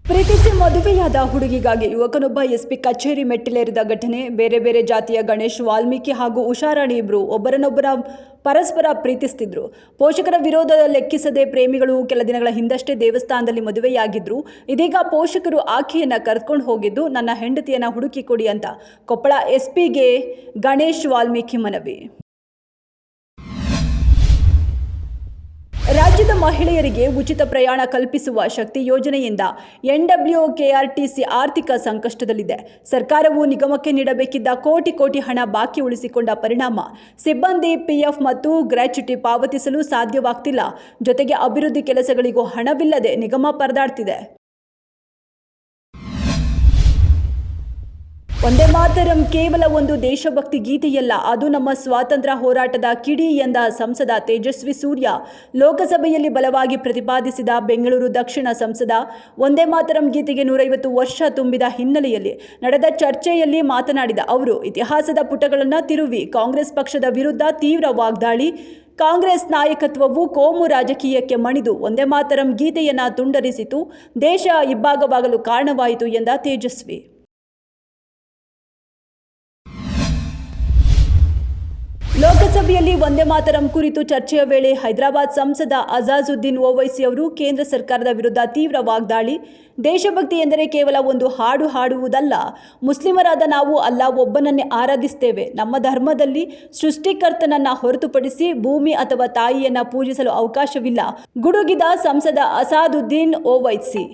ಪ್ರೀತಿಸಿ ಮದುವೆಯಾದ ಹುಡುಗಿಗಾಗಿ ಯುವಕನೊಬ್ಬ ಎಸ್ಪಿ ಕಚೇರಿ ಮೆಟ್ಟಿಲೇರಿದ ಘಟನೆ. ಬೇರೆ ಬೇರೆ ಜಾತಿಯ ಗಣೇಶ್ ವಾಲ್ಮೀಕಿ ಹಾಗೂ ಉಷಾರಾಣಿ ಇಬ್ರು ಒಬ್ಬರನ್ನೊಬ್ಬರ ಪರಸ್ಪರ ಪ್ರೀತಿಸ್ತಿದ್ರು. ಪೋಷಕರ ವಿರೋಧ ಲೆಕ್ಕಿಸದೆ ಪ್ರೇಮಿಗಳು ಕೆಲ ದಿನಗಳ ಹಿಂದಷ್ಟೇ ದೇವಸ್ಥಾನದಲ್ಲಿ ಮದುವೆಯಾಗಿದ್ರು. ಇದೀಗ ಪೋಷಕರು ಆಕೆಯನ್ನ ಕರೆದುಕೊಂಡು ಹೋಗಿದ್ದು ನನ್ನ ಹೆಂಡತಿಯನ್ನ ಹುಡುಕಿ ಕೊಡಿ ಅಂತ ಕೊಪ್ಪಳ ಎಸ್ಪಿಗೆ ಗಣೇಶ್ ವಾಲ್ಮೀಕಿ ಮನವಿ. ರಾಜ್ಯದ ಮಹಿಳೆಯರಿಗೆ ಉಚಿತ ಪ್ರಯಾಣ ಕಲ್ಪಿಸುವ ಶಕ್ತಿ ಯೋಜನೆಯಿಂದ NWKRTC ಆರ್ಥಿಕ ಸಂಕಷ್ಟದಲ್ಲಿದೆ. ಸರ್ಕಾರವು ನಿಗಮಕ್ಕೆ ನೀಡಬೇಕಿದ್ದ ಕೋಟಿ ಹಣ ಬಾಕಿ ಉಳಿಸಿಕೊಂಡ ಪರಿಣಾಮ ಸಿಬ್ಬಂದಿ PF ಮತ್ತು ಗ್ರ್ಯಾಚ್ಯುಟಿ ಪಾವತಿಸಲು ಸಾಧ್ಯವಾಗ್ತಿಲ್ಲ. ಜೊತೆಗೆ ಅಭಿವೃದ್ಧಿ ಕೆಲಸಗಳಿಗೂ ಹಣವಿಲ್ಲದೆ ನಿಗಮ ಪರದಾಡ್ತಿದೆ. ವಂದೇ ಮಾತರಂ ಕೇವಲ ಒಂದು ದೇಶಭಕ್ತಿ ಗೀತೆಯಲ್ಲ, ಅದು ನಮ್ಮ ಸ್ವಾತಂತ್ರ್ಯ ಹೋರಾಟದ ಕಿಡಿ ಎಂದ ಸಂಸದ ತೇಜಸ್ವಿ ಸೂರ್ಯ ಲೋಕಸಭೆಯಲ್ಲಿ ಬಲವಾಗಿ ಪ್ರತಿಪಾದಿಸಿದ. ಬೆಂಗಳೂರು ದಕ್ಷಿಣ ಸಂಸದ ವಂದೇ ಮಾತರಂ ಗೀತೆಗೆ 150 ವರ್ಷ ತುಂಬಿದ ಹಿನ್ನೆಲೆಯಲ್ಲಿ ನಡೆದ ಚರ್ಚೆಯಲ್ಲಿ ಮಾತನಾಡಿದ ಅವರು, ಇತಿಹಾಸದ ಪುಟಗಳನ್ನು ತಿರುವಿ ಕಾಂಗ್ರೆಸ್ ಪಕ್ಷದ ವಿರುದ್ಧ ತೀವ್ರ ವಾಗ್ದಾಳಿ. ಕಾಂಗ್ರೆಸ್ ನಾಯಕತ್ವವು ಕೋಮು ರಾಜಕೀಯಕ್ಕೆ ಮಣಿದು ವಂದೇ ಮಾತರಂ ಗೀತೆಯನ್ನು ತುಂಡರಿಸಿತು, ದೇಶ ಇಬ್ಬಾಗವಾಗಲು ಕಾರಣವಾಯಿತು ಎಂದ ತೇಜಸ್ವಿ. ಲೋಕಸಭೆಯಲ್ಲಿ ವಂದೇ ಮಾತರಂ ಕುರಿತು ಚರ್ಚೆಯ ವೇಳೆ ಹೈದರಾಬಾದ್ ಸಂಸದ ಅಜಾಜುದ್ದೀನ್ ಓವೈಸಿ ಅವರು ಕೇಂದ್ರ ಸರ್ಕಾರದ ವಿರುದ್ಧ ತೀವ್ರ ವಾಗ್ದಾಳಿ. ದೇಶಭಕ್ತಿ ಎಂದರೆ ಕೇವಲ ಒಂದು ಹಾಡು ಹಾಡುವುದಲ್ಲ. ಮುಸ್ಲಿಮರಾದ ನಾವು ಅಲ್ಲಾ ಒಬ್ಬನನ್ನೇ ಆರಾಧಿಸ್ತೇವೆ. ನಮ್ಮ ಧರ್ಮದಲ್ಲಿ ಸೃಷ್ಟಿಕರ್ತನನ್ನ ಹೊರತುಪಡಿಸಿ ಭೂಮಿ ಅಥವಾ ತಾಯಿಯನ್ನ ಪೂಜಿಸಲು ಅವಕಾಶವಿಲ್ಲ. ಗುಡುಗಿದ ಸಂಸದ ಅಸಾದುದ್ದೀನ್ ಓವೈಸಿ.